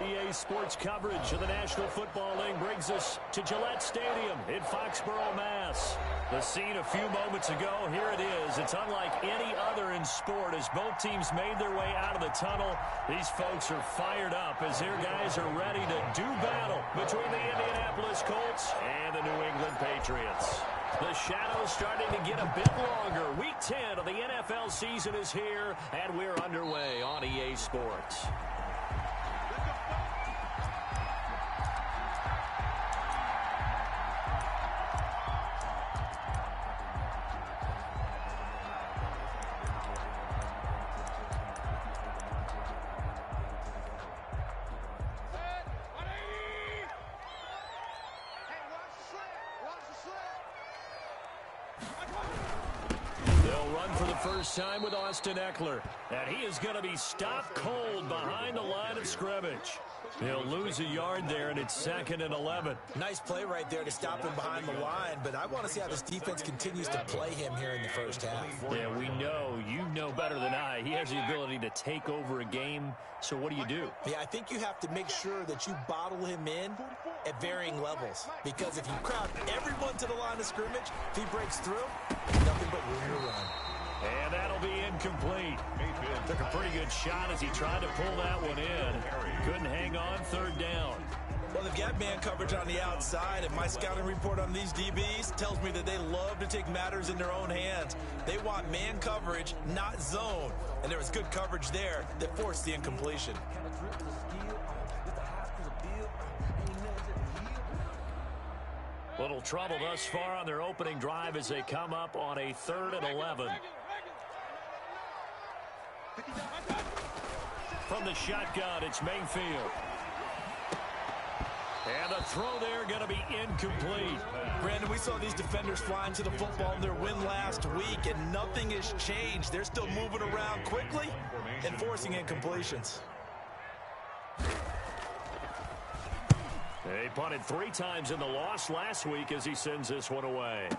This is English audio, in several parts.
EA Sports coverage of the National Football League brings us to Gillette Stadium in Foxborough, Mass. The scene a few moments ago, here it is. It's unlike any other in sport as both teams made their way out of the tunnel. These folks are fired up as their guys are ready to do battle between the Indianapolis Colts and the New England Patriots. The shadow's starting to get a bit longer. Week 10 of the NFL season is here, and we're underway on EA Sports. First time with Austin Eckler, and he is going to be stopped cold behind the line of scrimmage. He'll lose a yard there, and it's 2nd and 11. Nice play right there to stop him behind the line, but I want to see how this defense continues to play him here in the first half. Yeah, we know. You know better than I. He has the ability to take over a game, so what do you do? Yeah, I think you have to make sure that you bottle him in at varying levels, because if you crowd everyone to the line of scrimmage, if he breaks through, nothing but room to run. And that'll be incomplete. Took a pretty good shot as he tried to pull that one in. Couldn't hang on, 3rd down. Well, they've got man coverage on the outside, and my scouting report on these DBs tells me that they love to take matters in their own hands. They want man coverage, not zone. And there was good coverage there that forced the incompletion. Little trouble thus far on their opening drive as they come up on a 3rd and 11. From the shotgun, it's Mayfield. And the throw there going to be incomplete. Brandon, we saw these defenders flying to the football in their win last week, and nothing has changed. They're still moving around quickly and forcing incompletions. They punted 3 times in the loss last week as he sends this one away.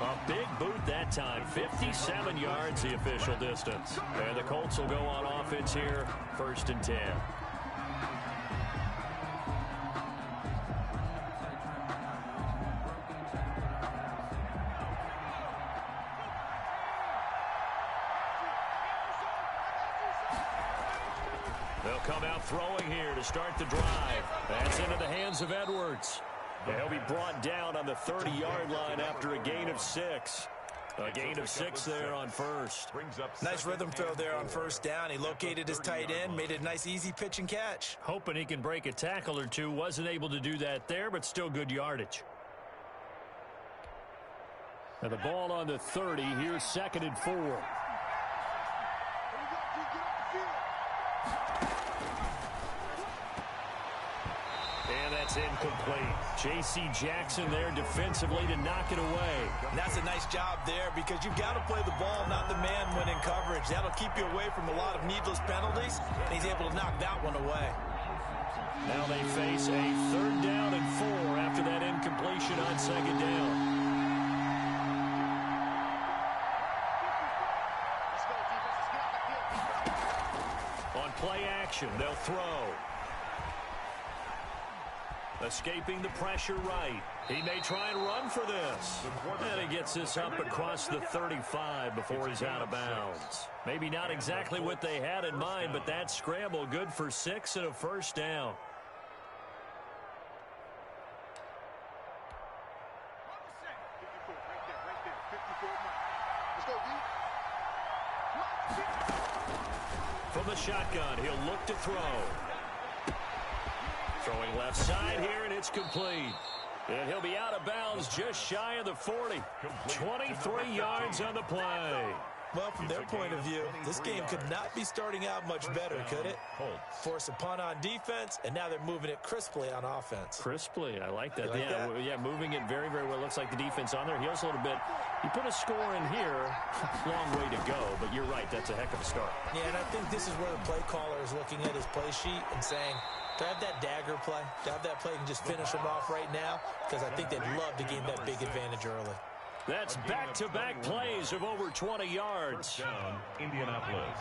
A big boot that time. 57 yards the official distance. And the Colts will go on offense here, 1st and 10. They'll come out throwing here to start the drive. That's into the hands of Edwards. He'll be brought down on the 30-yard line after a gain of 6. A gain of 6 there on 1st. Nice rhythm throw there on 1st down. He located his tight end, made it a nice easy pitch and catch. Hoping he can break a tackle or two. Wasn't able to do that there, but still good yardage. And the ball on the 30. Here's 2nd and 4. That's incomplete. J.C. Jackson there defensively to knock it away. And that's a nice job there because you've got to play the ball, not the man when in coverage. That'll keep you away from a lot of needless penalties, and he's able to knock that one away. Now they face a 3rd down and 4 after that incompletion on 2nd down. On play action, they'll throw. Escaping the pressure right. He may try and run for this. And he gets this up across the 35 before he's out of bounds. Maybe not exactly what they had in mind, but that scramble good for 6 and a 1st down. From the shotgun, he'll look to throw. Throwing left side here, and it's complete. And he'll be out of bounds just shy of the 40. 23 yards on the play. Well, from their point of view, this game could not be starting out much better, could it? Force a punt on defense, and now they're moving it crisply on offense. Crisply, I like that. Yeah, moving it very, very well. Looks like the defense on their heels a little bit. You put a score in here, long way to go, but you're right, that's a heck of a start. Yeah, and I think this is where the play caller is looking at his play sheet and saying, to have that dagger play, to have that play and just finish them off right now, because I think they'd love to gain that big advantage early. That's back-to-back plays of over 20 yards. Down, Indianapolis.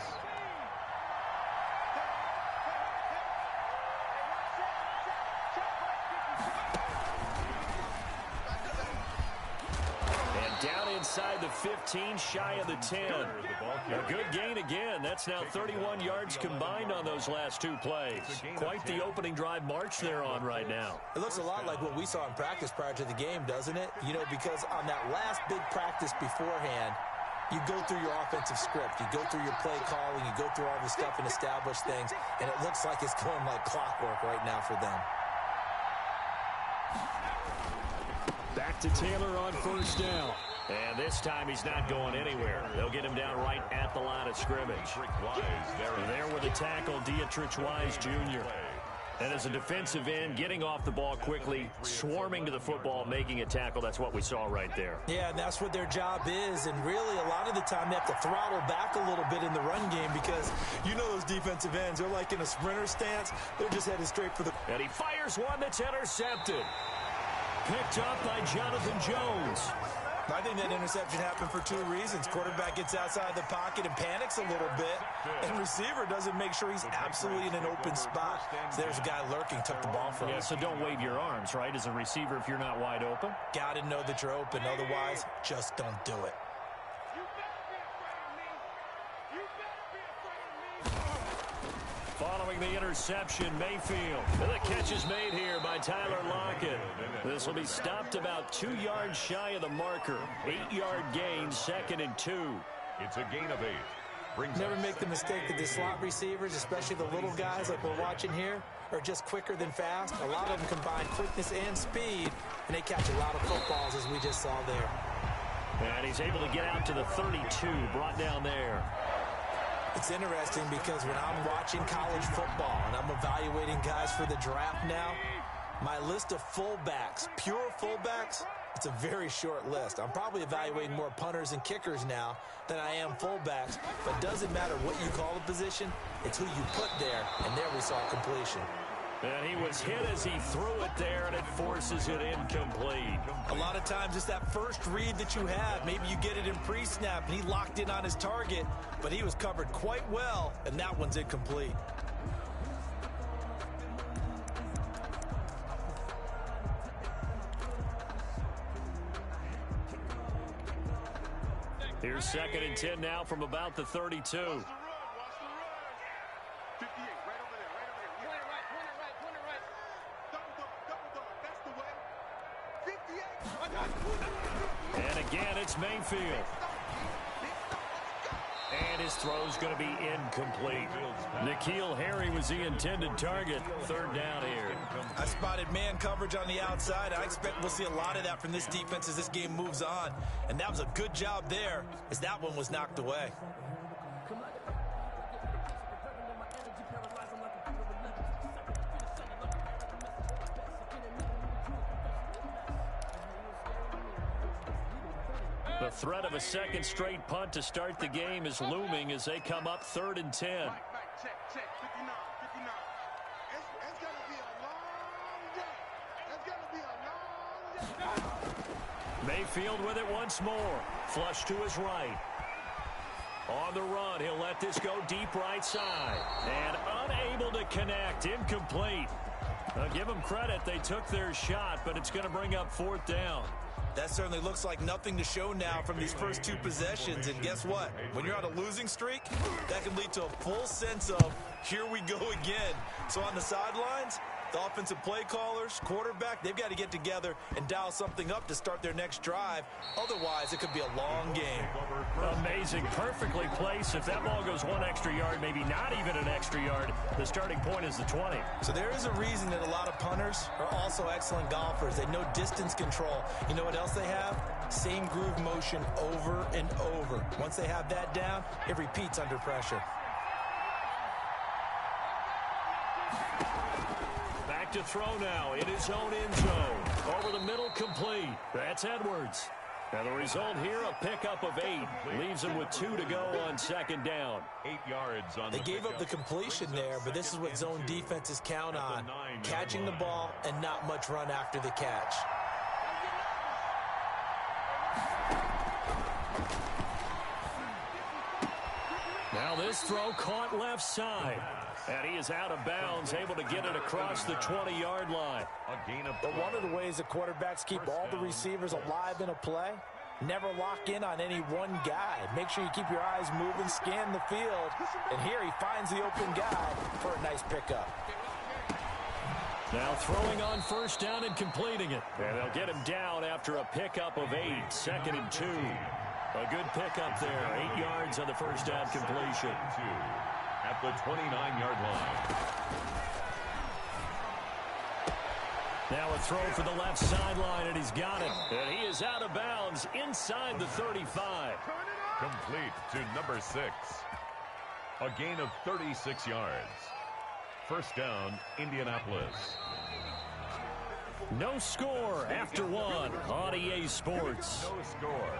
Down inside the 15, shy of the 10. A good gain again. That's now 31 yards combined on those last two plays. Quite the opening drive march they're on right now. It looks a lot like what we saw in practice prior to the game, doesn't it? You know, because on that last big practice beforehand, you go through your offensive script. You go through your play calling. You go through all the stuff and establish things. And it looks like it's going like clockwork right now for them. Back to Taylor on first down. And this time he's not going anywhere. They'll get him down right at the line of scrimmage. There with the tackle, Dietrich Wise Jr. And as a defensive end, getting off the ball quickly, swarming to the football, making a tackle. That's what we saw right there. Yeah, and that's what their job is. And really, a lot of the time, they have to throttle back a little bit in the run game because you know those defensive ends, they're like in a sprinter stance. They're just headed straight for the... And he fires one that's intercepted. Picked up by Jonathan Jones. I think that interception happened for two reasons. Quarterback gets outside the pocket and panics a little bit, and receiver doesn't make sure he's absolutely in an open spot. So there's a guy lurking, took the ball from him. Yeah, so don't wave your arms, right, as a receiver if you're not wide open. Got to know that you're open. Otherwise, just don't do it. Following the interception, Mayfield. The catch is made here by Tyler Lockett. This will be stopped about 2 yards shy of the marker. 8-yard gain, 2nd and 2. It's a gain of 8. Never make the mistake that the slot receivers, especially the little guys like we're watching here, are just quicker than fast. A lot of them combine quickness and speed, and they catch a lot of footballs, as we just saw there. And he's able to get out to the 32, brought down there. It's interesting because when I'm watching college football and I'm evaluating guys for the draft now, my list of fullbacks, pure fullbacks, it's a very short list. I'm probably evaluating more punters and kickers now than I am fullbacks, but it doesn't matter what you call the position, it's who you put there, and there we saw completion. And he was hit as he threw it there, and it forces it incomplete. A lot of times it's that first read that you have. Maybe you get it in pre-snap, and he locked in on his target, but he was covered quite well, and that one's incomplete. Here's 2nd and 10 now from about the 32. And again, it's Mayfield. And his throw's going to be incomplete. N'Keal Harry was the intended target. 3rd down here. I spotted man coverage on the outside. I expect we'll see a lot of that from this defense as this game moves on. And that was a good job there as that one was knocked away. The threat of a second straight punt to start the game is looming as they come up 3rd and 10. Check, 59, 59. It's going to be a long day. It's going to be a long day. Mayfield with it once more. Flush to his right. On the run, he'll let this go deep right side. And unable to connect, incomplete. Give them credit, they took their shot, but it's going to bring up 4th down. That certainly looks like nothing to show now from these first two possessions. And guess what? When you're on a losing streak, that can lead to a full sense of, here we go again. So on the sidelines, the offensive play callers, quarterback, they've got to get together and dial something up to start their next drive. Otherwise, it could be a long game. Amazing. Perfectly placed. If that ball goes 1 extra yard, maybe not even an extra yard, the starting point is the 20. So there is a reason that a lot of punters are also excellent golfers. They know distance control. You know what else they have? Same groove motion over and over. Once they have that down, it repeats under pressure. Back to throw now in his own end zone. Over the middle, complete. That's Edwards. And the result here, a pickup of 8. Leaves him with 2 to go on 2nd down. 8 yards on They gave up the completion there, but this is what zone defenses count on. Catching the ball and not much run after the catch. Now this throw caught left side. And he is out of bounds, able to get it across the 20-yard line. A gain of But one of the ways the quarterbacks keep all the receivers alive in a play, never lock in on any one guy. Make sure you keep your eyes moving, scan the field. And here he finds the open guy for a nice pickup. Now throwing on first down and completing it. And they'll get him down after a pickup of 8, 2nd and 2. A good pickup there, 8 yards on the first down completion. At the 29-yard line. Now a throw for the left sideline, and he's got it. And he is out of bounds inside the 35. Complete to number 6. A gain of 36 yards. First down, Indianapolis. No score after 1 on EA Sports. No score.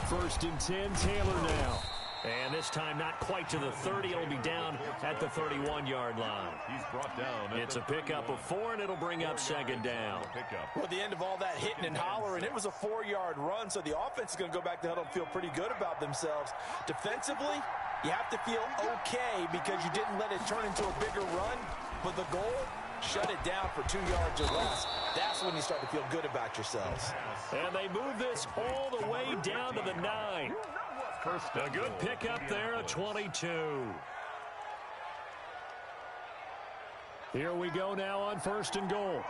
First and 10, Taylor now. And this time not quite to the 30. It'll be down at the 31-yard line. He's brought down. It's a pickup of 4, and it'll bring up 2nd down. Well, at the end of all that hitting and hollering, it was a 4-yard run, so the offense is going to go back to huddle and feel pretty good about themselves. Defensively, you have to feel okay because you didn't let it turn into a bigger run, but the goal, shut it down for 2 yards or less. That's when you start to feel good about yourselves. And they move this all the way down to the 9. A good pickup there at 22. Here we go now on 1st and goal.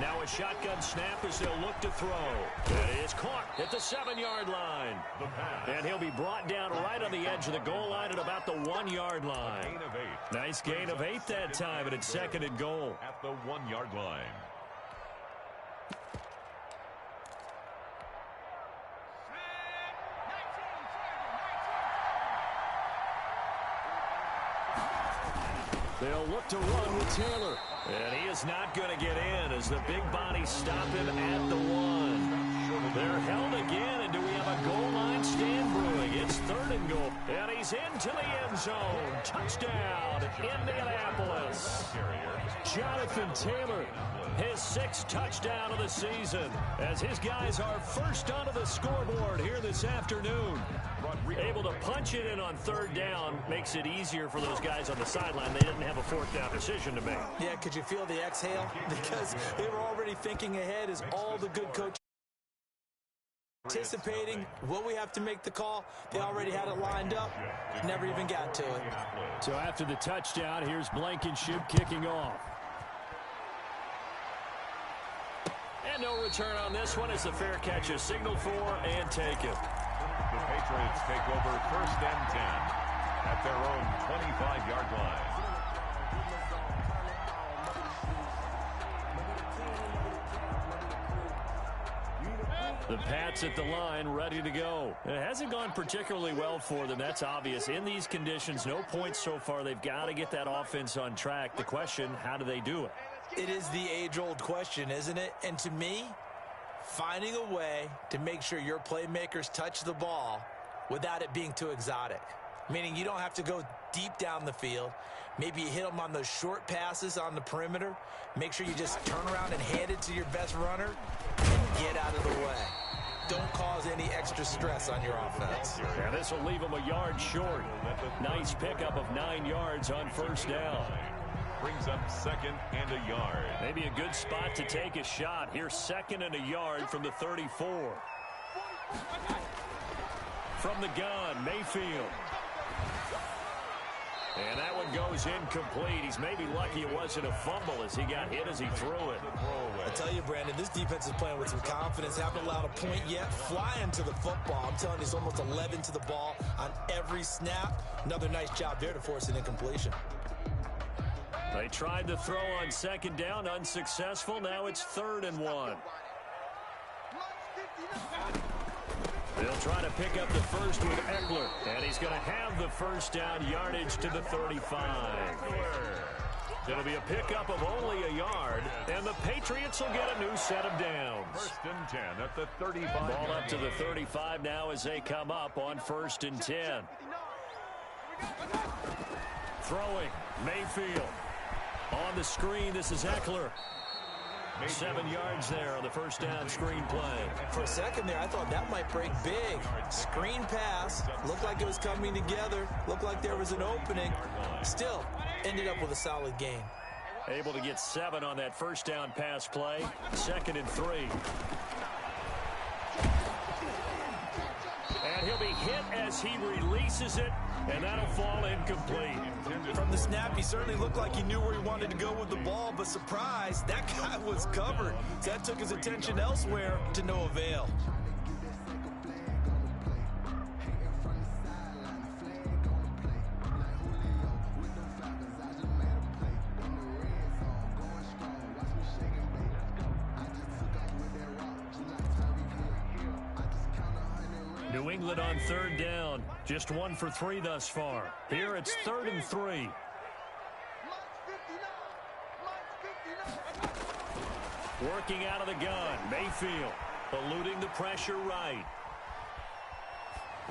Now a shotgun snap as they'll look to throw. It is caught at the 7-yard line. And he'll be brought down right on the edge of the goal line at about the 1-yard line. Nice gain of 8 that time, and it's 2nd and goal. At the 1-yard line. They'll look to run with Taylor. And he is not going to get in as the big bodies stop him at the 1. They're held again, and do we have a goal line stand brewing? It's 3rd and goal. And he's into the end zone. Touchdown, Indianapolis. Jonathan Taylor, his 6th touchdown of the season, as his guys are first onto the scoreboard here this afternoon. Able to punch it in on 3rd down makes it easier for those guys on the sideline. They didn't have a 4th down decision to make. Yeah, could you feel the exhale? Because they were already thinking ahead as all the good coaches anticipating, will we have to make the call? They already had it lined up, never even got to it. So after the touchdown, here's Blankenship kicking off. And no return on this one as the fair catch is signaled for and taken. The Patriots take over 1st and 10 at their own 25-yard line. The Pats at the line, ready to go. It hasn't gone particularly well for them. That's obvious. In these conditions, no points so far. They've got to get that offense on track. The question, how do they do it? It is the age-old question, isn't it? And to me, finding a way to make sure your playmakers touch the ball without it being too exotic. Meaning you don't have to go deep down the field. Maybe you hit them on those short passes on the perimeter. Make sure you just turn around and hand it to your best runner and get out of the way. Don't cause any extra stress on your offense. Yeah, this will leave them a yard short. Nice pickup of 9 yards on 1st down. Brings up 2nd and a yard. Maybe a good spot to take a shot. Here's 2nd and a yard from the 34. From the gun, Mayfield. And that one goes incomplete. He's maybe lucky it wasn't a fumble as he got hit as he threw it. I tell you, Brandon, this defense is playing with some confidence. Haven't allowed a point yet. Flying to the football. I'm telling you, it's almost 11 to the ball on every snap. Another nice job there to force an incompletion. They tried to throw on 2nd down, unsuccessful. Now it's 3rd and 1. They'll try to pick up the first with Eckler, and he's going to have the first down yardage to the 35. It'll be a pickup of only a yard, and the Patriots will get a new set of downs. 1st and 10 at the 35. Ball up to the 35 now as they come up on 1st and 10. Throwing, Mayfield. On the screen, this is Eckler. 7 yards there on the first down screen play. For a second there, I thought that might break big. Screen pass. Looked like it was coming together. Looked like there was an opening. Still, ended up with a solid gain. Able to get 7 on that first down pass play. 2nd and 3. And he'll be hit as he releases it, and that'll fall incomplete. From the snap, he certainly looked like he knew where he wanted to go with the ball, but surprise, that guy was covered. So that took his attention elsewhere to no avail. New England on 3rd down. Just 1 for 3 thus far. Here it's 3rd and 3. Working out of the gun. Mayfield eluding the pressure right.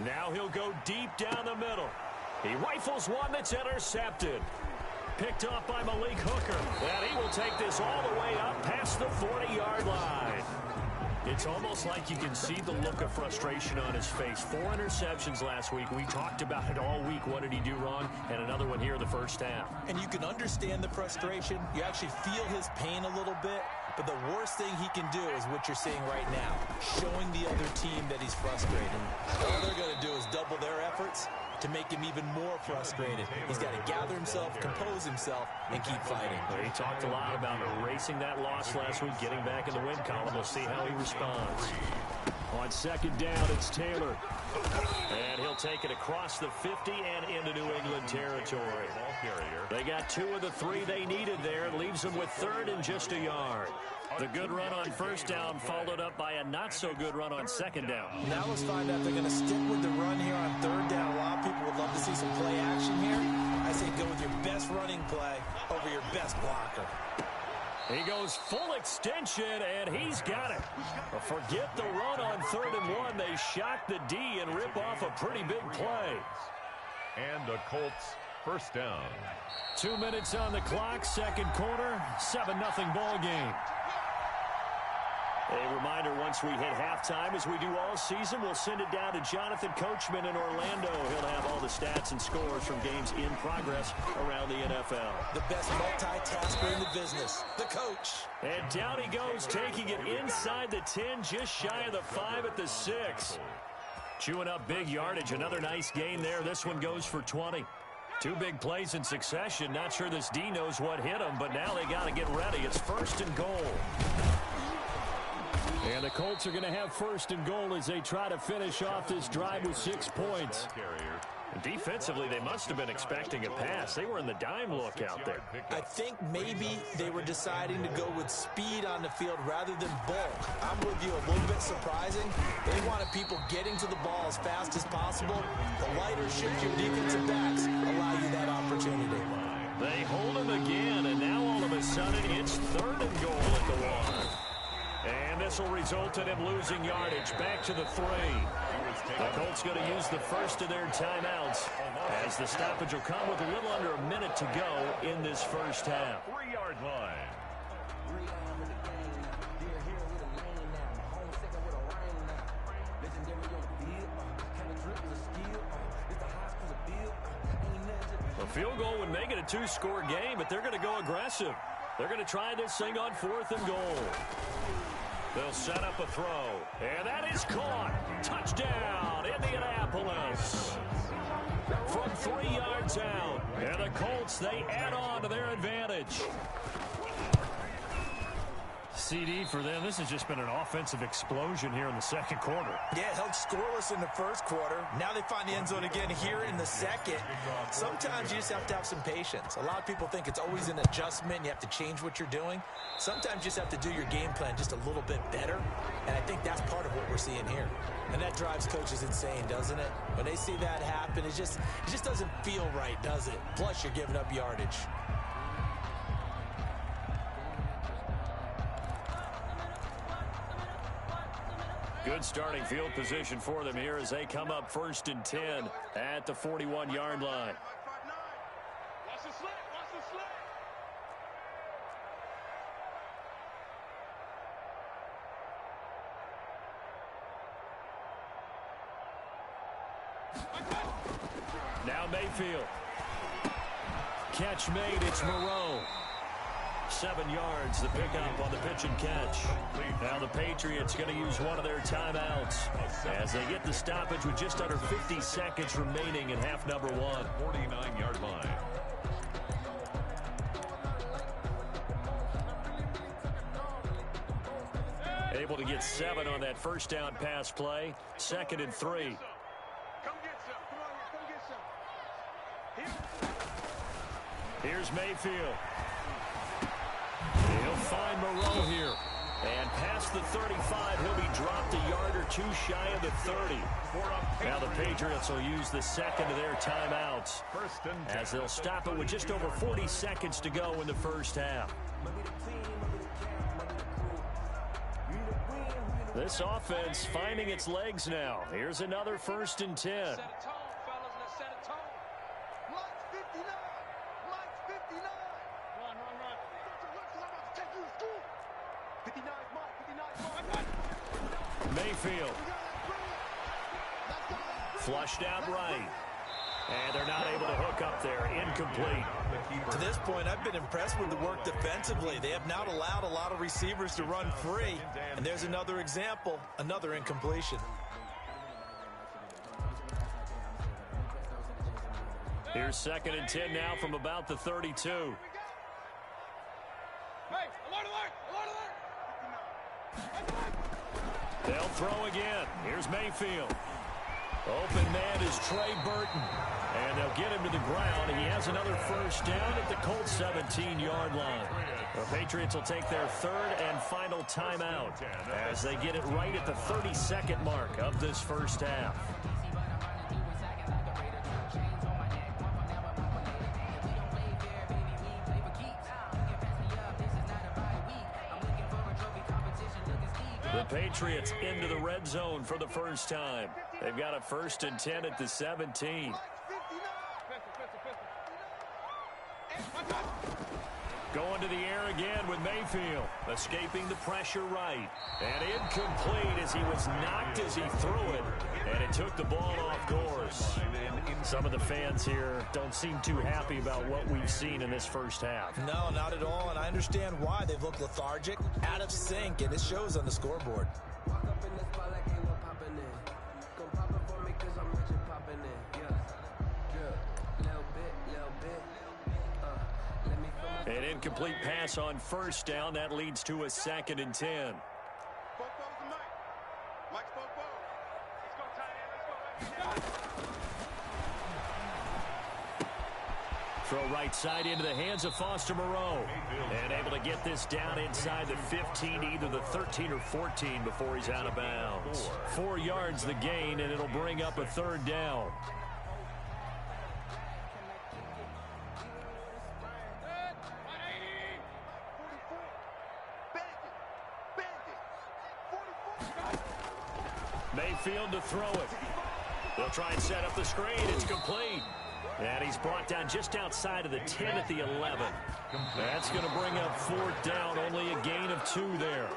Now he'll go deep down the middle. He rifles one that's intercepted. Picked off by Malik Hooker. And he will take this all the way up past the 40-yard line. It's almost like you can see the look of frustration on his face. 4 interceptions last week. We talked about it all week. What did he do wrong? And another one here in the first half. And you can understand the frustration. You actually feel his pain a little bit. But the worst thing he can do is what you're seeing right now, showing the other team that he's frustrated. All they're going to do is double their efforts to make him even more frustrated. He's got to gather himself, compose himself, and keep fighting. He talked a lot about erasing that loss last week, getting back in the win column. We'll see how he responds. On 2nd down, it's Taylor. And he'll take it across the 50 and into New England territory. They got 2 of the 3 they needed there. Leaves them with 3rd and just a yard. The good run on 1st down followed up by a not-so-good run on 2nd down. Now let's find out if they're going to stick with the run here on 3rd down. A lot of people would love to see some play action here. I say go with your best running play over your best blocker. He goes full extension, and he's got it. Forget the run on 3rd and 1. They shock the D and rip off a pretty big play. And the Colts first down. 2 minutes on the clock, 2nd quarter, 7-0 ball game. A reminder, once we hit halftime, as we do all season, we'll send it down to Jonathan Coachman in Orlando. He'll have all the stats and scores from games in progress around the NFL. The best multitasker in the business, the coach. And down he goes, taking it inside the 10, just shy of the 5 at the 6. Chewing up big yardage, another nice gain there. This one goes for 20. 2 big plays in succession. Not sure this D knows what hit him, but now they got to get ready. It's 1st and goal. And the Colts are going to have 1st and goal as they try to finish off this drive with 6 points. Defensively, they must have been expecting a pass. They were in the dime look out there. I think maybe they were deciding to go with speed on the field rather than bulk. I'm with you, a little bit surprising. They wanted people getting to the ball as fast as possible. The lighter shift your defensive backs allow you that opportunity. They hold him again, and now all of a sudden it's 3rd and goal at the 1. And this will result in him losing yardage back to the 3. The Colts going to use the first of their timeouts as the stoppage will come with a little under a minute to go in this first half. 3-yard line. A field goal would make it a 2-score game, but they're going to go aggressive. They're going to try this thing on 4th and goal. They'll set up a throw, and that is caught. Touchdown, Indianapolis. From 3 yards out, and the Colts, they add on to their advantage. CD for them. This has just been an offensive explosion here in the 2nd quarter. Yeah, held scoreless in the 1st quarter. Now they find the end zone again here in the 2nd. Sometimes you just have to have some patience. A lot of people think it's always an adjustment. You have to change what you're doing. Sometimes you just have to do your game plan just a little bit better. And I think that's part of what we're seeing here. And that drives coaches insane, doesn't it? When they see that happen, it just doesn't feel right, does it? Plus, you're giving up yardage. Good starting field position for them here as they come up 1st and 10 at the 41-yard line. Now Mayfield. Catch made. It's Moreau. 7 yards, the pickup on the pitch and catch. Now the Patriots going to use one of their timeouts as they get the stoppage with just under 50 seconds remaining in half number 1. 49-yard line. Able to get 7 on that first down pass play. 2nd and 3. Come get some. Come on here. Come get some. Here's Mayfield. He'll find Moreau here. And past the 35, he'll be dropped a yard or 2 shy of the 30. Now the Patriots will use the second of their timeouts as they'll stop it with just over 40 seconds to go in the first half. This offense finding its legs now. Here's another 1st and 10. Set a tone, fellas. Let's set a tone. Lights 59. Lights 59. Run. I'm about to take you to school. 59 is mine. 59 is mine. Mayfield. Flushed out right. And they're not able to hook up there. Incomplete. To this point, I've been impressed with the work defensively. They have not allowed a lot of receivers to run free. And there's another example, another incompletion. Here's 2nd and 10 now from about the 32. Hey, alert. They'll throw again. Here's Mayfield. Open man is Trey Burton. And they'll get him to the ground. He has another first down at the Colts 17-yard line. The Patriots will take their 3rd and final timeout as they get it right at the 32nd mark of this first half. The Patriots into the red zone for the first time. They've got a 1st and 10 at the 17. Going to the air again with Mayfield. Escaping the pressure right. And incomplete as he was knocked as he threw it. And it took the ball off course. Some of the fans here don't seem too happy about what we've seen in this first half. No, not at all, and I understand why. They've looked lethargic, out of sync, and it shows on the scoreboard. An incomplete pass on first down. That leads to a 2nd and 10. Throw right side into the hands of Foster Moreau. And able to get this down inside the 15, either the 13 or 14 before he's out of bounds. 4 yards the gain, and it'll bring up a 3rd down. Mayfield to throw it. They'll try and set up the screen. It's complete. And he's brought down just outside of the 10 at the 11. That's going to bring up 4th down. Only a gain of 2 there.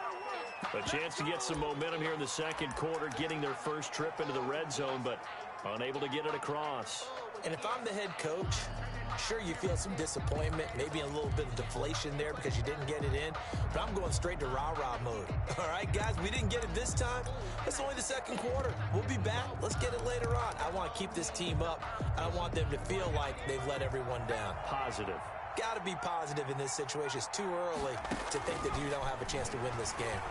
A chance to get some momentum here in the second quarter, getting their first trip into the red zone, but unable to get it across. And if I'm the head coach, sure, you feel some disappointment, maybe a little bit of deflation there because you didn't get it in, but I'm going straight to rah-rah mode. All right, guys, we didn't get it this time. It's only the second quarter. We'll be back. Let's get it later on. I want to keep this team up. I want them to feel like they've let everyone down. Positive. Got to be positive in this situation. It's too early to think that you don't have a chance to win this game.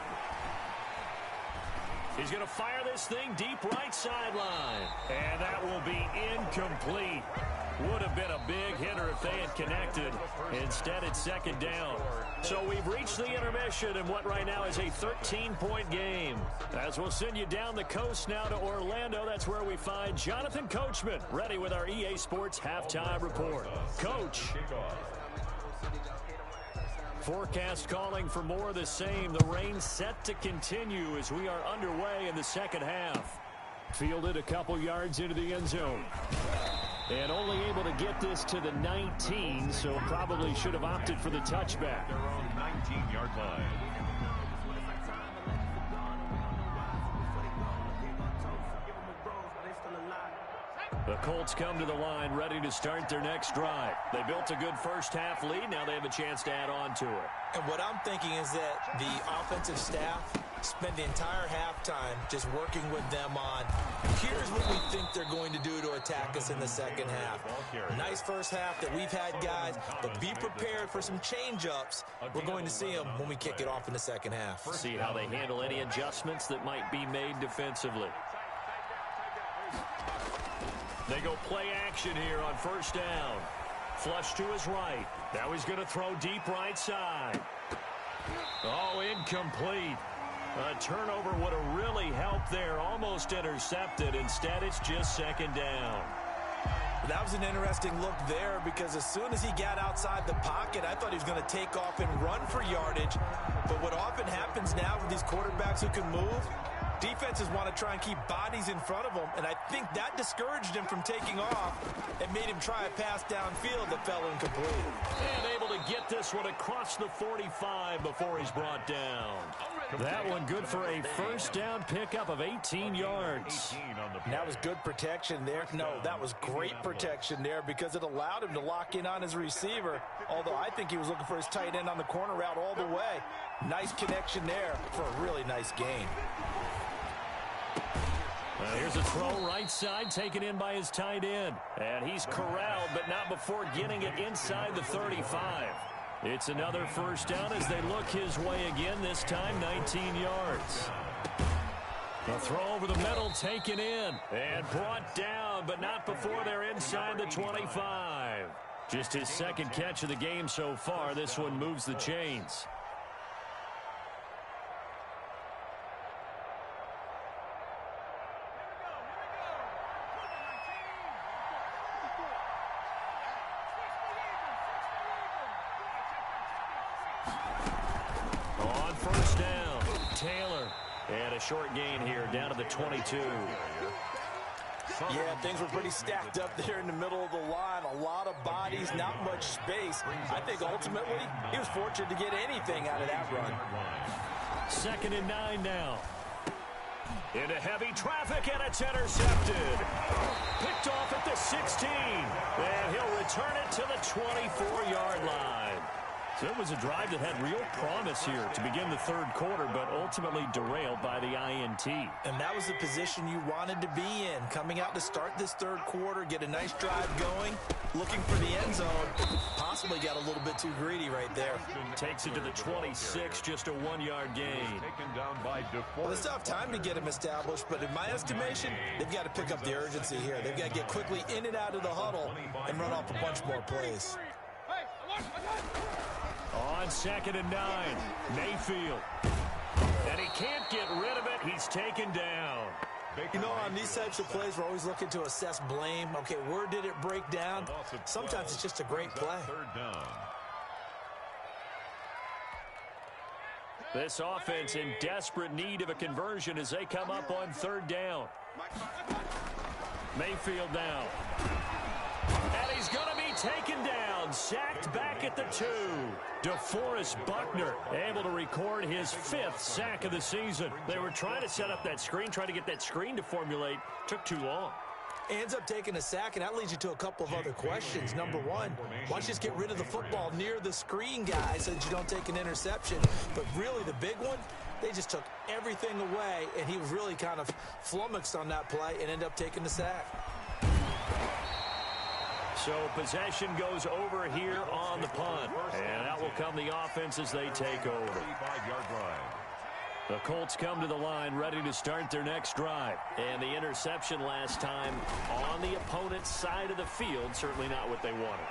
He's going to fire this thing deep right sideline. And that will be incomplete. Would have been a big hitter if they had connected. Instead, it's 2nd down. So we've reached the intermission in what right now is a 13-point game. As we'll send you down the coast now to Orlando, that's where we find Jonathan Coachman ready with our EA Sports Halftime Report. Coach. Forecast calling for more of the same. The rain set to continue as we are underway in the second half. Fielded a couple yards into the end zone. And only able to get this to the 19, so probably should have opted for the touchback. Their own 19-yard line. The Colts come to the line ready to start their next drive. They built a good first-half lead. Now they have a chance to add on to it. And what I'm thinking is that the offensive staff spend the entire halftime just working with them on, here's what we think they're going to do to attack us in the second half. Nice first half that we've had, guys, but be prepared for some change-ups. We're going to see them when we kick it off in the second half. See how they handle any adjustments that might be made defensively. They go play action here on first down. Flush to his right. Now he's going to throw deep right side. Oh, incomplete. A turnover would have really helped there. Almost intercepted. Instead, it's just second down. That was an interesting look there because as soon as he got outside the pocket, I thought he was going to take off and run for yardage. But what often happens now with these quarterbacks who can move, defenses want to try and keep bodies in front of them, and I think that discouraged him from taking off and made him try a pass downfield that fell incomplete. And able to get this one across the 45 before he's brought down. That one good for a first down pickup of 18 yards. And that was good protection there. No, that was great protection there because it allowed him to lock in on his receiver, although I think he was looking for his tight end on the corner route all the way. Nice connection there for a really nice gain. Here's a throw right side taken in by his tight end. And he's corralled, but not before getting it inside the 35. It's another first down as they look his way again, this time 19 yards. The throw over the middle taken in and brought down, but not before they're inside the 25. Just his second catch of the game so far. This one moves the chains. On first down, Taylor. And a short gain here, down to the 22. Yeah, things were pretty stacked up there in the middle of the line. A lot of bodies, not much space. I think ultimately he was fortunate to get anything out of that run. 2nd and 9 now. Into heavy traffic, and it's intercepted. Picked off at the 16. And he'll return it to the 24-yard line. So it was a drive that had real promise here to begin the third quarter, but ultimately derailed by the INT. And that was the position you wanted to be in. Coming out to start this third quarter, get a nice drive going, looking for the end zone. Possibly got a little bit too greedy right there. Takes it to the 26, just a 1-yard gain. Well, they still have time to get him established, but in my estimation, they've got to pick up the urgency here. They've got to get quickly in and out of the huddle and run off a bunch more plays. On 2nd and 9, Mayfield. And he can't get rid of it. He's taken down. You know, on these types of plays, we're always looking to assess blame. Okay, where did it break down? Sometimes it's just a great play. This offense in desperate need of a conversion as they come up on 3rd down. Mayfield now. And he's going to be taken down. Sacked back at the 2. DeForest Buckner able to record his 5th sack of the season. They were trying to set up that screen, trying to get that screen to formulate. Took too long. Ends up taking a sack, and that leads you to a couple of other questions. Number one, why don't you just get rid of the football near the screen guy so that you don't take an interception? But really the big one, they just took everything away, and he was really kind of flummoxed on that play and ended up taking the sack. So possession goes over here on the punt. And out will come the offense as they take over. The Colts come to the line ready to start their next drive. And the interception last time on the opponent's side of the field. Certainly not what they wanted.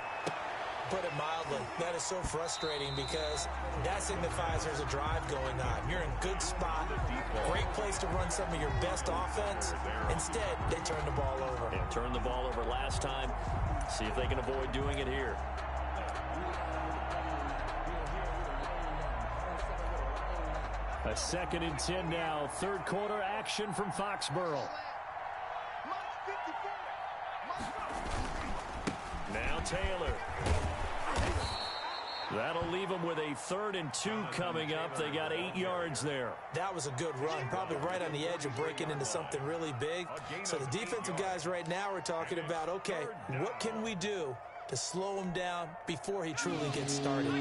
Put it mildly, that is so frustrating because that signifies there's a drive going on. You're in good spot, great place to run some of your best offense. Instead, they turn the ball over. They turned the ball over last time. See if they can avoid doing it here. A 2nd and 10 now. 3rd quarter action from Foxborough. Now Taylor. That'll leave them with a 3rd and 2 coming up. They got 8 yards there. That was a good run, probably right on the edge of breaking into something really big. So the defensive guys right now are talking about, okay, what can we do to slow him down before he truly gets started?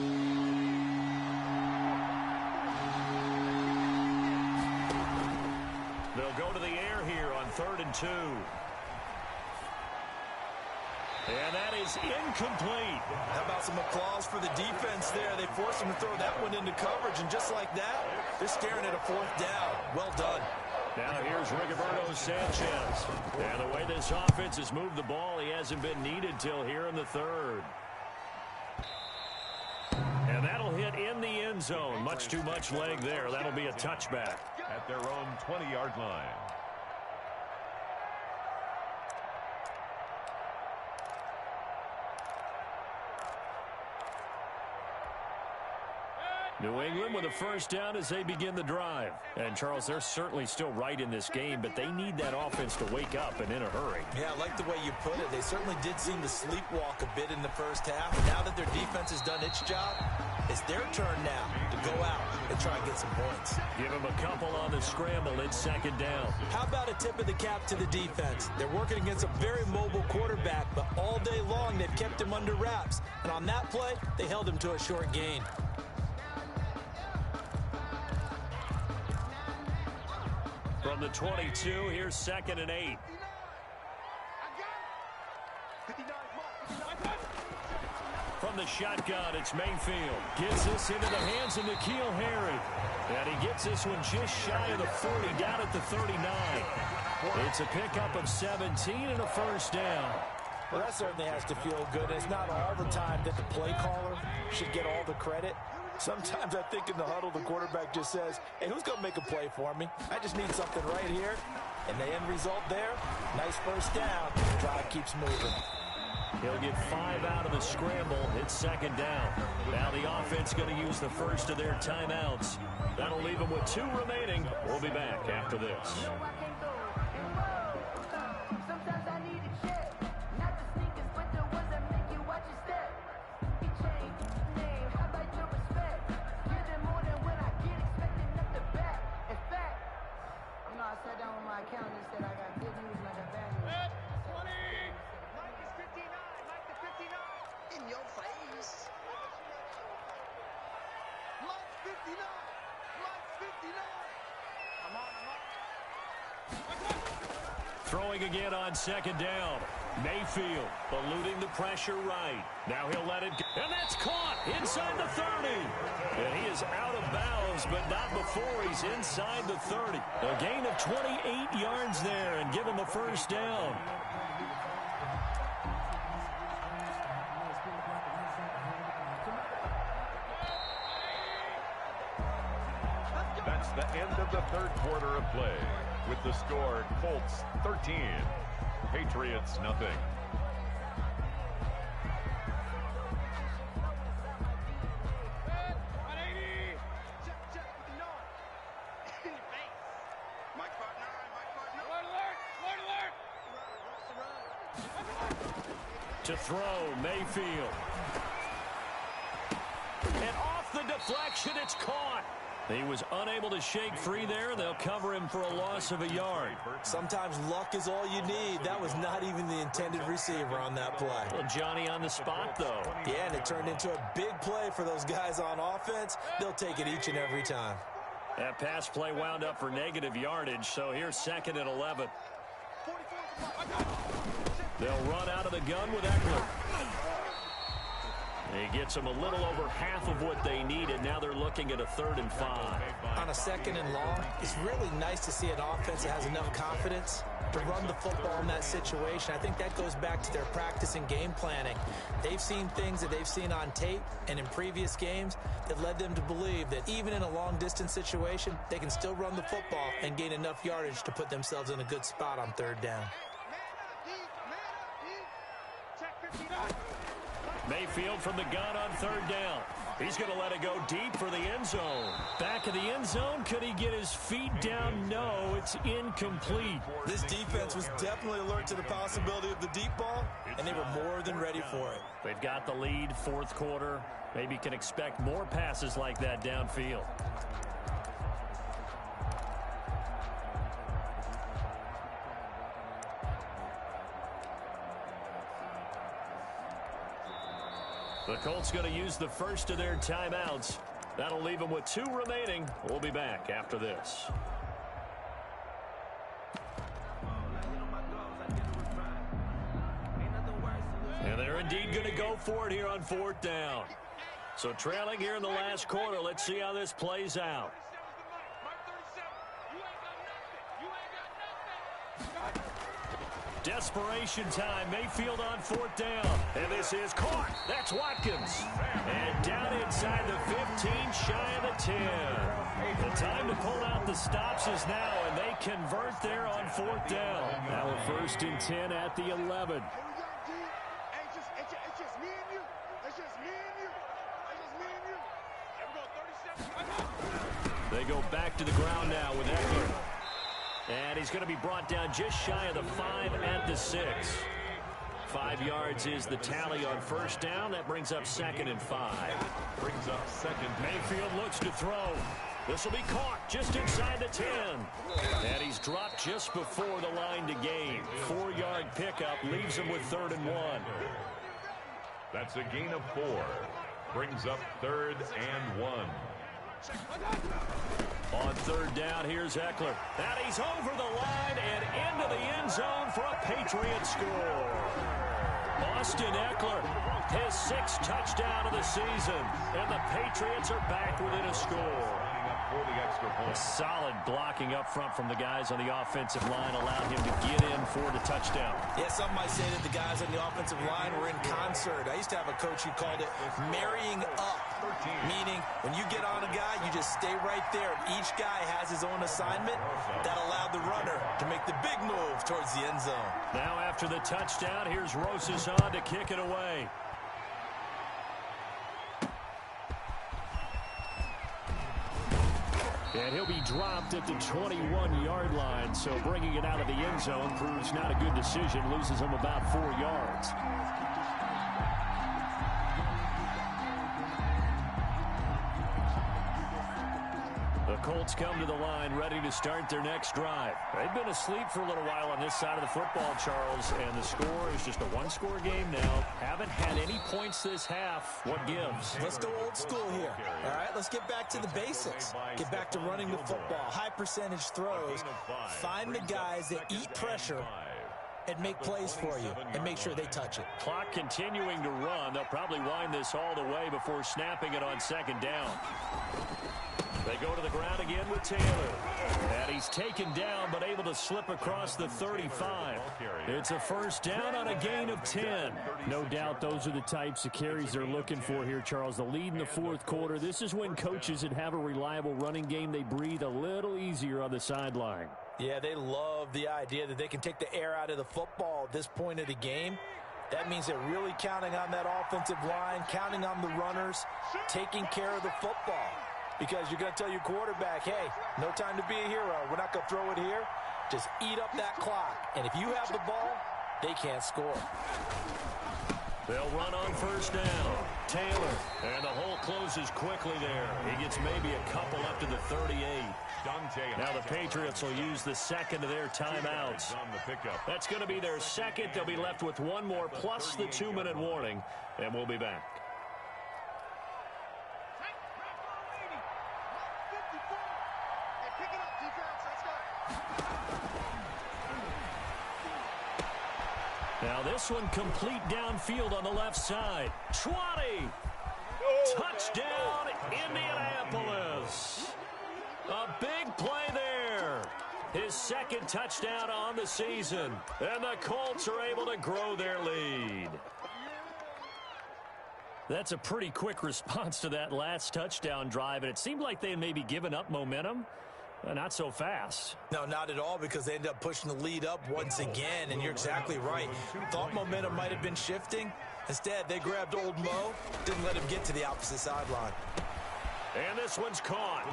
They'll go to the air here on 3rd and 2. And that is incomplete. How about some applause for the defense there? They forced him to throw that one into coverage, and just like that, they're staring at a 4th down. Well done. Now here's Rigoberto Sanchez. And the way this offense has moved the ball, he hasn't been needed till here in the 3rd. And that'll hit in the end zone. Much too much leg there. That'll be a touchback. At their own 20-yard line. New England with a 1st down as they begin the drive. And, Charles, they're certainly still right in this game, but they need that offense to wake up and in a hurry. Yeah, I like the way you put it. They certainly did seem to sleepwalk a bit in the 1st half. Now that their defense has done its job, it's their turn now to go out and try and get some points. Give them a couple on the scramble. It's 2nd down. How about a tip of the cap to the defense? They're working against a very mobile quarterback, but all day long they've kept him under wraps. And on that play, they held him to a short gain. From the 22, here's 2nd and 8. From the shotgun, it's Mayfield. Gets this into the hands of N'Keal Harry. And he gets this one just shy of the 40, down at the 39. It's a pickup of 17 and a 1st down. Well, that certainly has to feel good. It's not all the time that the play caller should get all the credit. Sometimes I think in the huddle, the quarterback just says, hey, who's going to make a play for me? I just need something right here. And the end result there, nice 1st down. The drive keeps moving. He'll get 5 out of the scramble. It's 2nd down. Now the offense going to use the first of their timeouts. That'll leave them with 2 remaining. We'll be back after this. Throwing again on 2nd down. Mayfield eluding the pressure right. Now he'll let it go. And that's caught inside the 30. And he is out of bounds, but not before he's inside the 30. A gain of 28 yards there and give him a 1st down. That's the end of the 3rd quarter of play. With the score, Colts 13, Patriots nothing. To throw, Mayfield. And off the deflection, it's caught. He was unable to shake free there. They'll cover him for a loss of a yard. Sometimes luck is all you need. That was not even the intended receiver on that play. Well, Johnny on the spot, though. Yeah, and it turned into a big play for those guys on offense. They'll take it each and every time. That pass play wound up for negative yardage, so here's 2nd and 11. They'll run out of the gun with Eckler. He gets them a little over half of what they needed. Now they're looking at a 3rd and 5. On a 2nd and long, it's really nice to see an offense that has enough confidence to run the football in that situation. I think that goes back to their practice and game planning. They've seen things that they've seen on tape and in previous games that led them to believe that even in a long-distance situation, they can still run the football and gain enough yardage to put themselves in a good spot on 3rd down. Mayfield from the gun on third down. He's going to let it go deep for the end zone. Back of the end zone. Could he get his feet down? No, it's incomplete. This defense was definitely alert to the possibility of the deep ball, and they were more than ready for it. They've got the lead, fourth quarter. Maybe can expect more passes like that downfield. The Colts going to use the first of their timeouts. That'll leave them with 2 remaining. We'll be back after this. And they're indeed going to go for it here on fourth down. So trailing here in the last quarter. Let's see how this plays out. Desperation time. Mayfield on fourth down. And this is caught. That's Watkins. And down inside the 15, shy of the 10. The time to pull out the stops is now, and they convert there on fourth down. Now we're first and 10 at the 11. They go back to the ground now with Eckler. And he's going to be brought down just shy of the 5 at the 6. 5 yards is the tally on first down. That brings up second and 5. Brings up second. Mayfield looks to throw. This will be caught just inside the 10. And he's dropped just before the line to gain. 4-yard pickup leaves him with 3rd and 1. That's a gain of 4. Brings up 3rd and 1. On third down, here's Eckler. And he's over the line and into the end zone for a Patriot score. Austin Eckler, his 6th touchdown of the season. And the Patriots are back within a score. For the extra point. Solid blocking up front from the guys on the offensive line allowed him to get in for the touchdown. Yeah, some might say that the guys on the offensive line were in concert. I used to have a coach who called it marrying up, meaning when you get on a guy, you just stay right there. Each guy has his own assignment. That allowed the runner to make the big move towards the end zone. Now after the touchdown, here's Rosas on to kick it away. And he'll be dropped at the 21-yard line, so bringing it out of the end zone proves not a good decision, loses him about 4 yards. The Colts come to the line ready to start their next drive. They've been asleep for a little while on this side of the football, Charles, and the score is just a one-score game now. Haven't had any points this half. What gives? Let's go old school here. All right, let's get back to the basics. Get back to running the football, high percentage throws. Find the guys that eat pressure and make plays for you and make sure they touch it. Clock continuing to run. They'll probably wind this all the way before snapping it on second down. They go to the ground again with Taylor. And he's taken down but able to slip across the 35. It's a first down on a gain of 10. No doubt those are the types of carries they're looking for here, Charles. The lead in the fourth quarter. This is when coaches that have a reliable running game, they breathe a little easier on the sideline. Yeah, they love the idea that they can take the air out of the football at this point of the game. That means they're really counting on that offensive line, counting on the runners, taking care of the football. Because you're going to tell your quarterback, hey, no time to be a hero. We're not going to throw it here. Just eat up that clock. And if you have the ball, they can't score. They'll run on first down. Taylor. And the hole closes quickly there. He gets maybe a couple up to the 38. Now the Patriots will use the second of their timeouts. That's going to be their second. They'll be left with one more plus the 2-minute warning. And we'll be back. Now this one complete downfield on the left side. 20. Touchdown, Indianapolis. A big play there. His second touchdown on the season. And the Colts are able to grow their lead. That's a pretty quick response to that last touchdown drive. And it seemed like they had maybe given up momentum. Not so fast. No, not at all, because they ended up pushing the lead up once again, and you're exactly right. Thought momentum might have been shifting, Instead, they grabbed old Mo, didn't let him get to the opposite sideline. And this one's caught.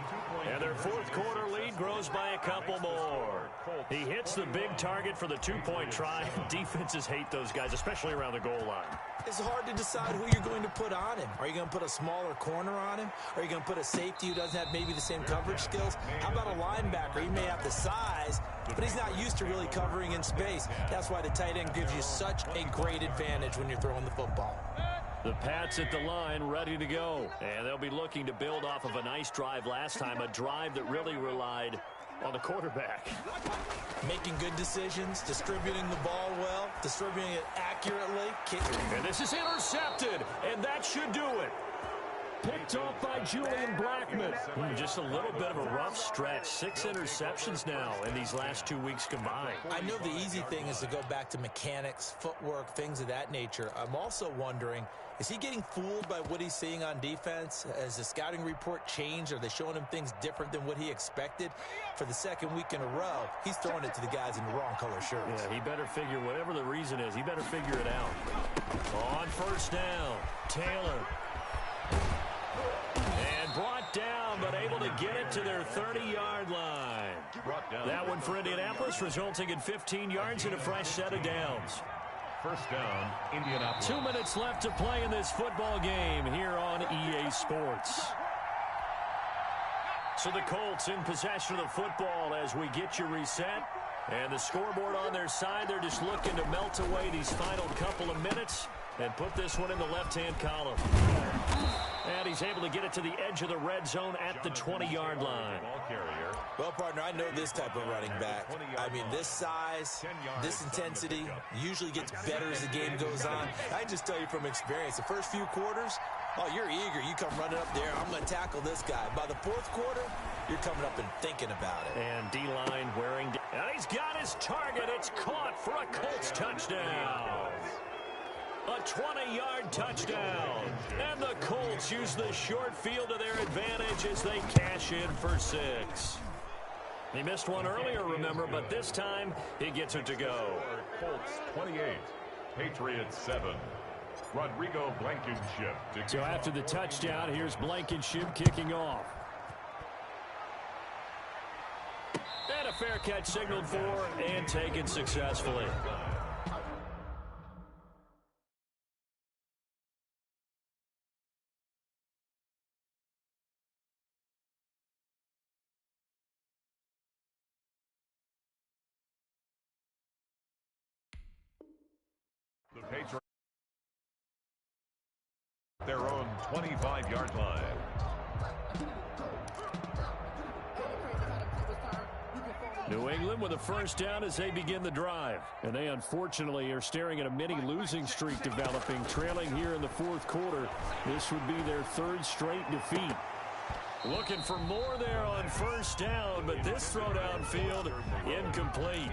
And their fourth quarter lead grows by a couple more. He hits the big target for the two-point try. Defenses hate those guys, especially around the goal line. It's hard to decide who you're going to put on him. Are you going to put a smaller corner on him? Are you going to put a safety who doesn't have maybe the same coverage skills? How about a linebacker? He may have the size, but he's not used to really covering in space. That's why the tight end gives you such a great advantage when you're throwing the football. The Pats at the line, ready to go. And they'll be looking to build off of a nice drive last time, a drive that really relied on the quarterback. Making good decisions, distributing the ball well, distributing it accurately. And this is intercepted, and that should do it. Picked off by Julian Blackman. Just a little bit of a rough stretch. 6 interceptions now in these last 2 weeks combined. I know the easy thing is to go back to mechanics, footwork, things of that nature. I'm also wondering, is he getting fooled by what he's seeing on defense? Has the scouting report changed? Are they showing him things different than what he expected? For the second week in a row, he's throwing it to the guys in the wrong color shirts. Yeah, he better figure, whatever the reason is, he better figure it out. On first down, Taylor. And brought down, but able to get it to their 30-yard line. That one for Indianapolis, resulting in 15 yards and a fresh set of downs. First down, Indianapolis. 2 minutes left to play in this football game here on EA Sports. So the Colts in possession of the football as we get you reset. And the scoreboard on their side, they're just looking to melt away these final couple of minutes and put this one in the left-hand column. And he's able to get it to the edge of the red zone at the 20-yard line. Well, partner, I know this type of running back. I mean, this size, this intensity usually gets better as the game goes on. I just tell you from experience, the first few quarters, oh, you're eager. You come running up there, I'm going to tackle this guy. By the fourth quarter, you're coming up and thinking about it. And D-line wearing down. And he's got his target. It's caught for a Colts touchdown. A 20-yard touchdown. And the Colts use the short field to their advantage as they cash in for 6. He missed one earlier, remember, but this time he gets it to go. Colts 28, Patriots 7. Rodrigo Blankenship. So after the touchdown, here's Blankenship kicking off. And a fair catch signaled for and taken successfully. The Patriots their own 25-yard line. New England with a first down as they begin the drive. And they unfortunately are staring at a mini losing streak developing, trailing here in the fourth quarter. This would be their 3rd straight defeat. Looking for more there on first down, but this throw downfield incomplete.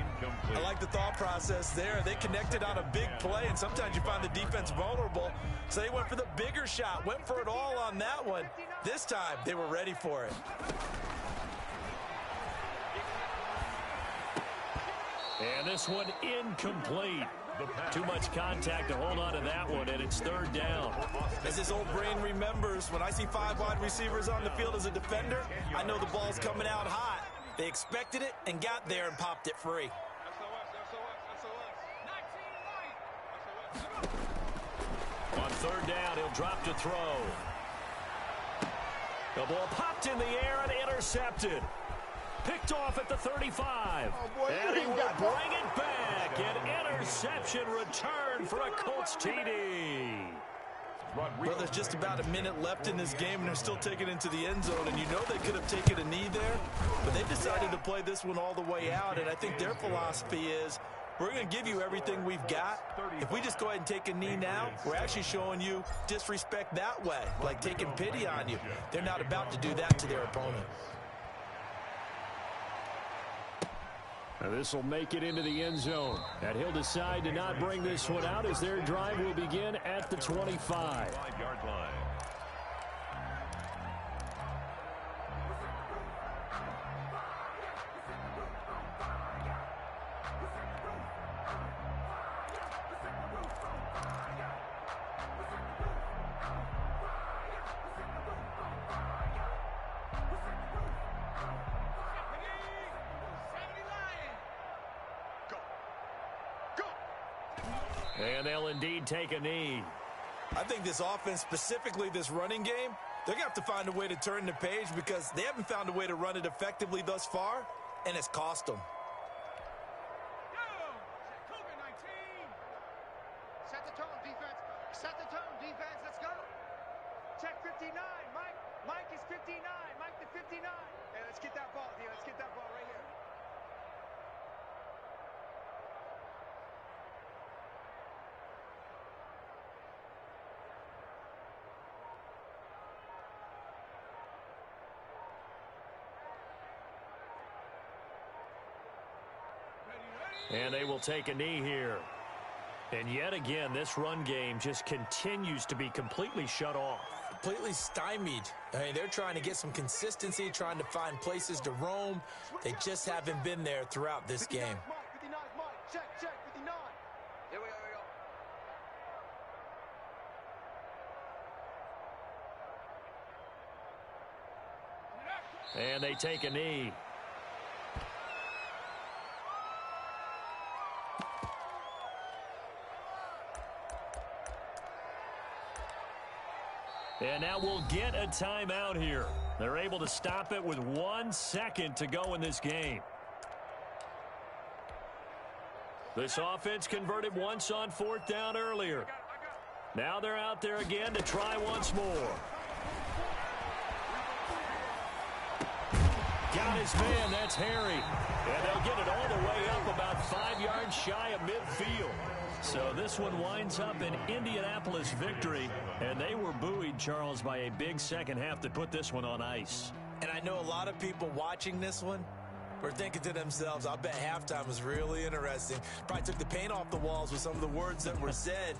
I like the thought process there. They connected on a big play, and sometimes you find the defense vulnerable. So they went for the bigger shot, went for it all on that one. This time, they were ready for it. And this one incomplete. Too much contact to hold on to that one, and it's 3rd down. As his old brain remembers, when I see 5 wide receivers on the field as a defender, I know the ball's coming out hot. They expected it and got there and popped it free. On 3rd down, he'll drop to throw. The ball popped in the air and intercepted. Picked off at the 35. And he will bring it back. An interception return for a Colts TD. Well, there's just about a minute left in this game, and they're still taking it into the end zone. And you know they could have taken a knee there, but they decided to play this one all the way out. And I think their philosophy is, we're going to give you everything we've got. If we just go ahead and take a knee now, we're actually showing you disrespect that way, like taking pity on you. They're not about to do that to their opponent. This will make it into the end zone. And he'll decide to not bring this one out as their drive will begin at the 25. 5-yard line. And they'll indeed take a knee. I think this offense, specifically this running game, they're going to have to find a way to turn the page because they haven't found a way to run it effectively thus far, and it's cost them. Set the tone, defense. Set the tone, defense. Let's go. Check 59. Mike is 59. Mike to 59. Hey, let's get that ball, D. Let's get that ball right here. And they will take a knee here. And yet again, this run game just continues to be completely shut off. Completely stymied. I mean, they're trying to get some consistency, trying to find places to roam. They just haven't been there throughout this game. 59 Mike. Check, 59. Here we go, And they take a knee. And now we'll get a timeout here. They're able to stop it with 1 second to go in this game. This offense converted once on 4th down earlier. Now they're out there again to try once more. Got his man, that's Harry. And they'll get it all the way up about 5 yards shy of midfield. So this one winds up an Indianapolis victory, and they were buoyed, Charles, by a big second half that put this one on ice. And I know a lot of people watching this one were thinking to themselves, I bet halftime was really interesting. Probably took the paint off the walls with some of the words that were said.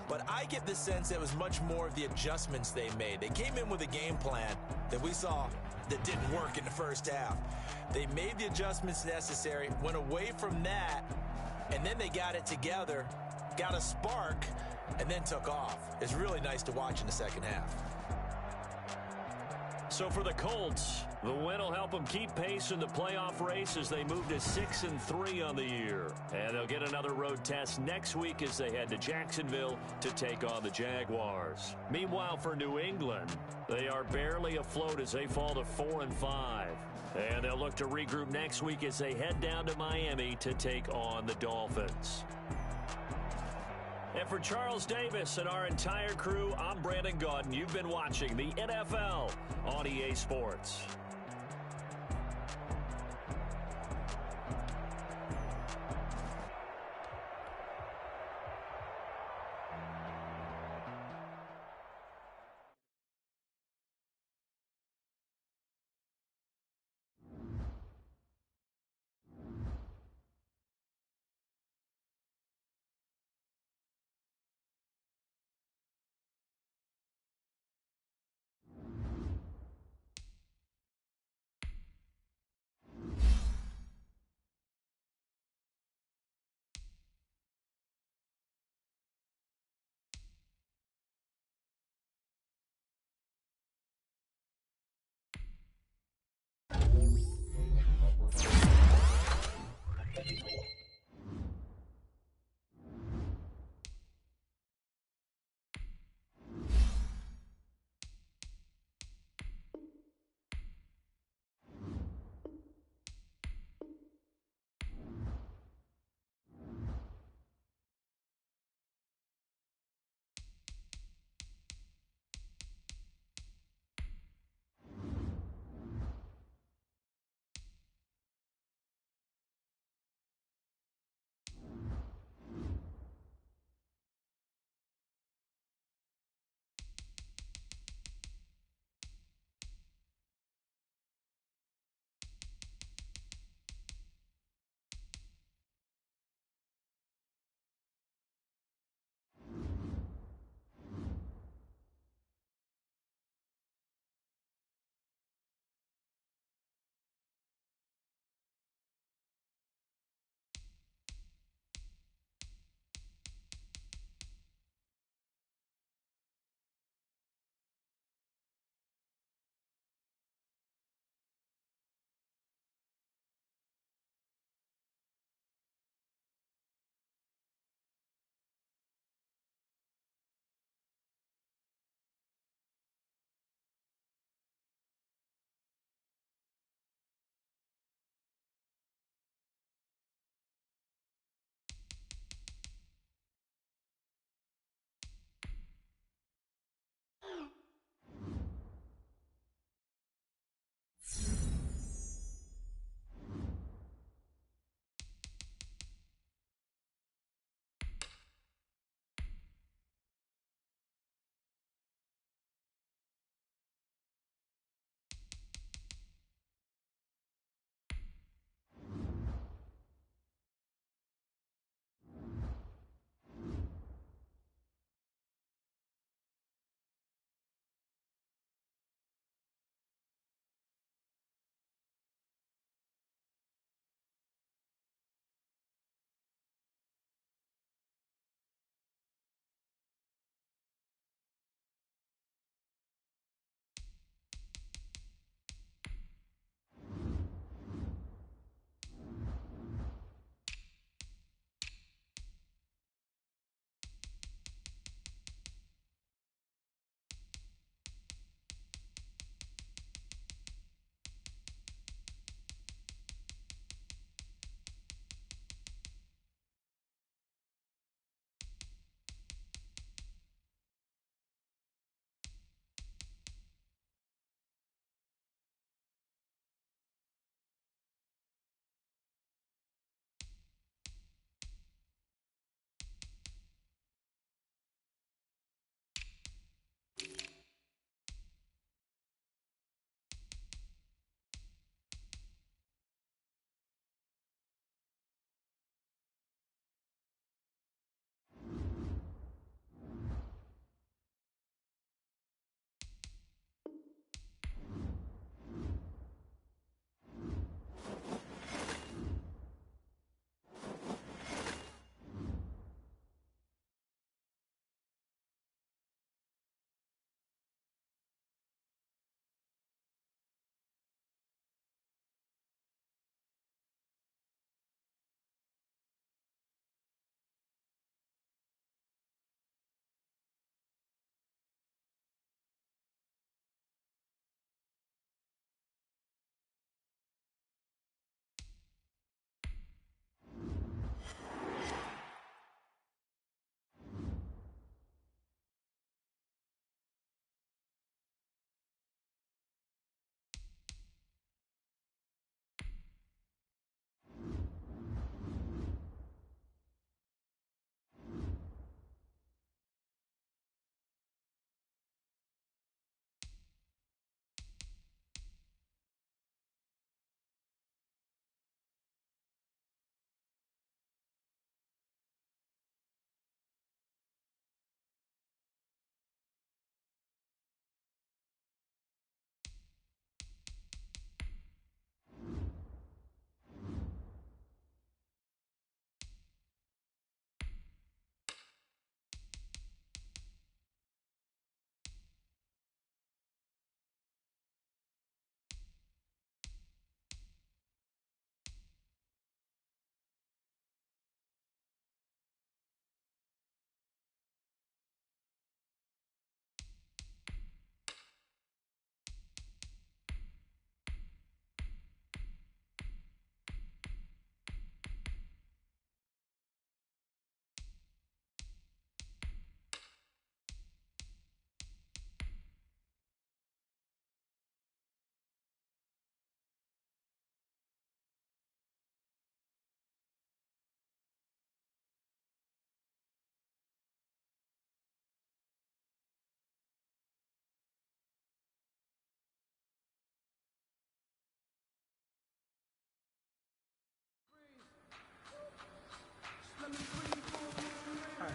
But I get the sense it was much more of the adjustments they made. They came in with a game plan that we saw that didn't work in the first half. They made the adjustments necessary, went away from that, and then they got it together, got a spark, and then took off. It's really nice to watch in the second half. So for the Colts, the win will help them keep pace in the playoff race as they move to 6-3 on the year. And they'll get another road test next week as they head to Jacksonville to take on the Jaguars. Meanwhile, for New England, they are barely afloat as they fall to 4-5. And they'll look to regroup next week as they head down to Miami to take on the Dolphins. And for Charles Davis and our entire crew, I'm Brandon Gaudin. You've been watching the NFL on EA Sports.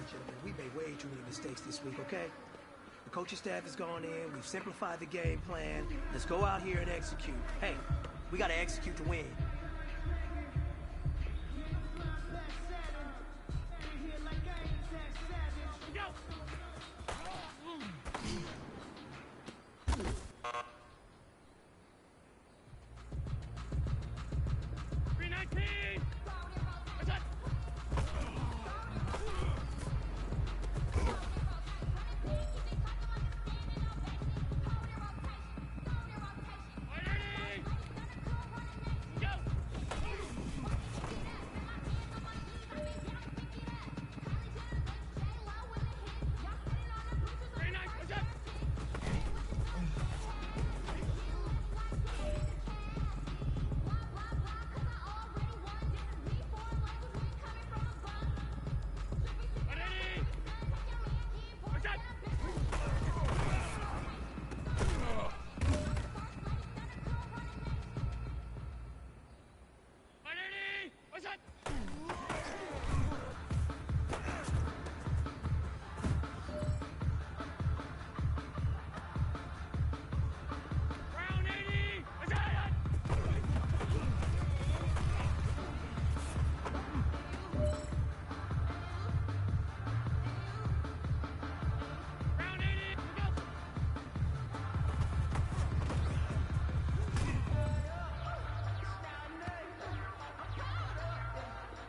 Gentlemen, we made way too many mistakes this week, okay? The coaching staff has gone in. We've simplified the game plan. Let's go out here and execute. Hey, we got to execute to win.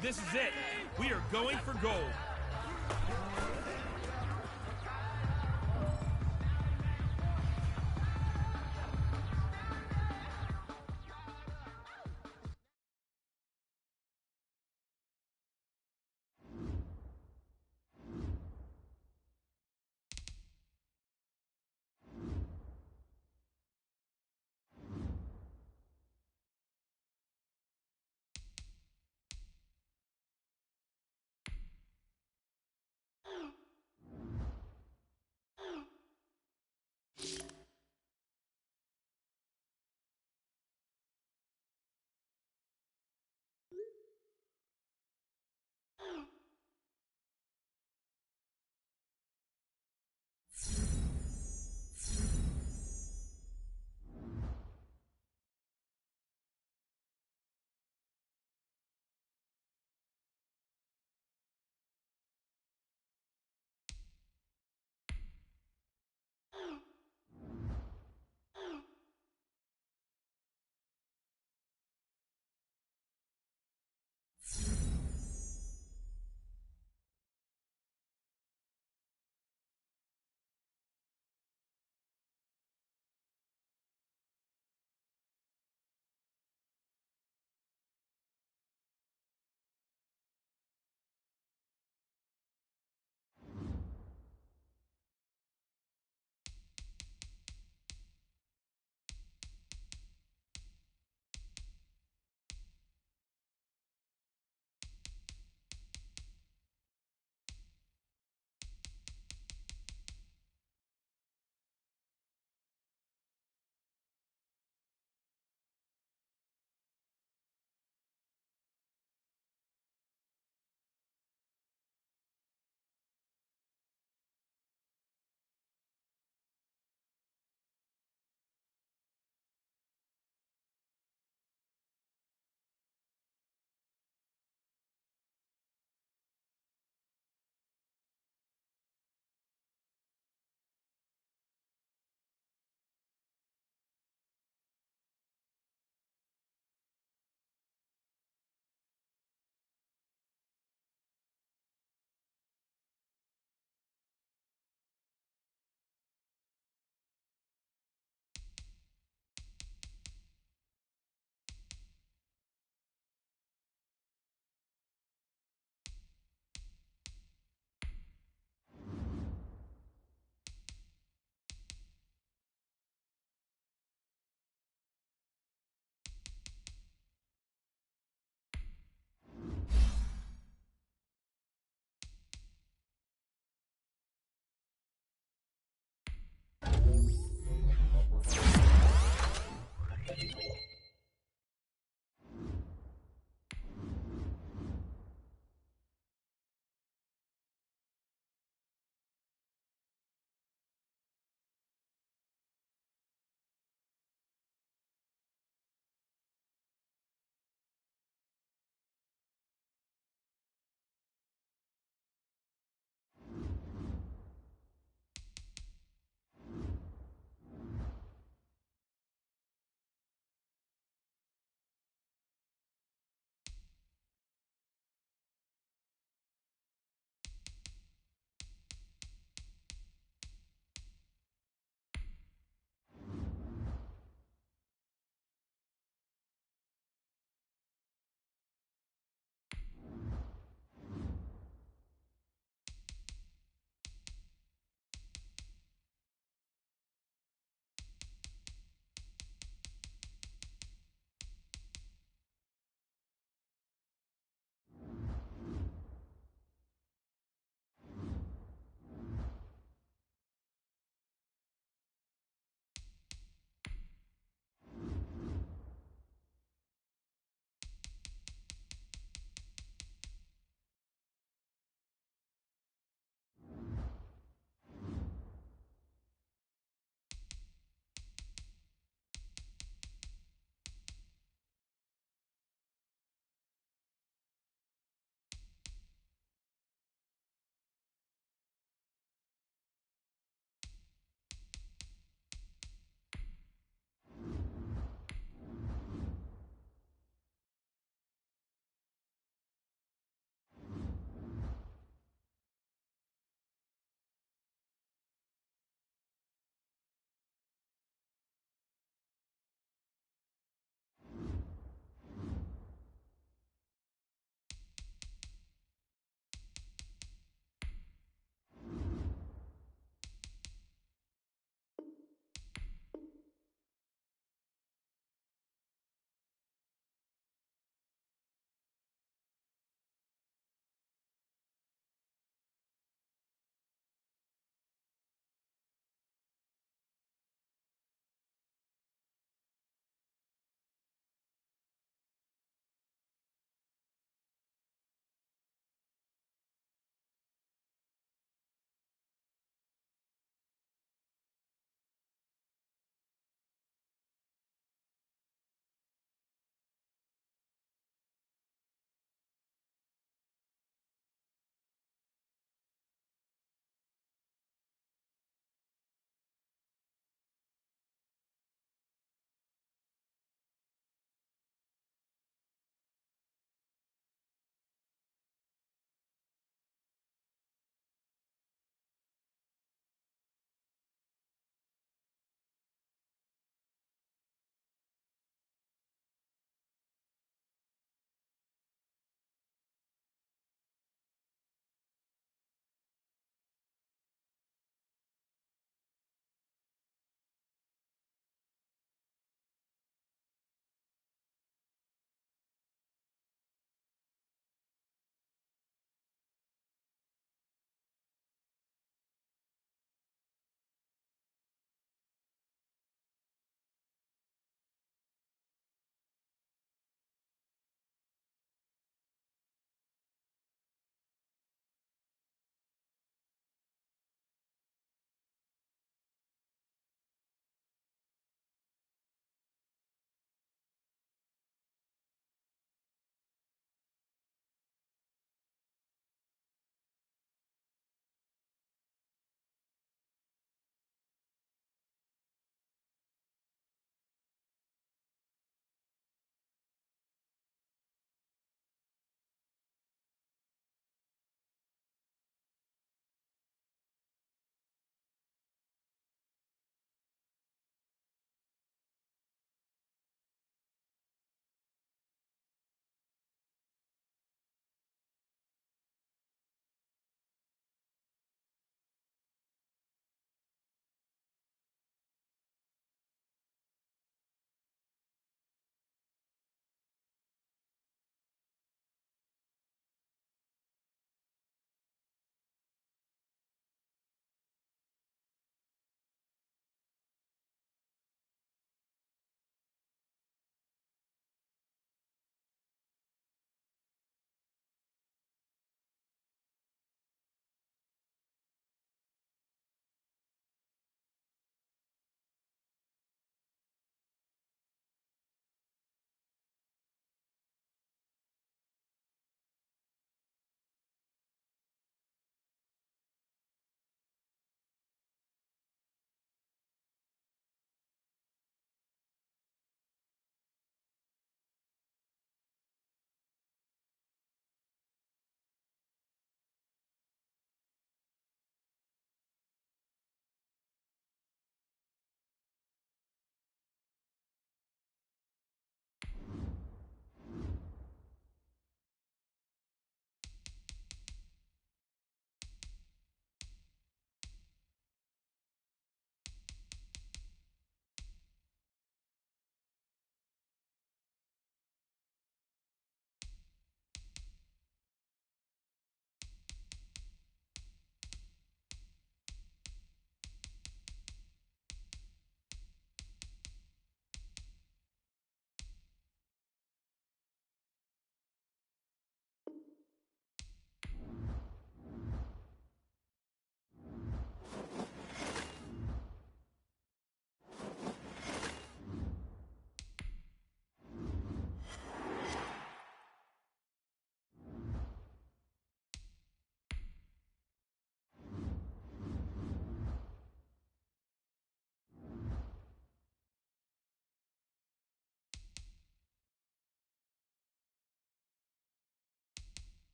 This is it. We are going for gold.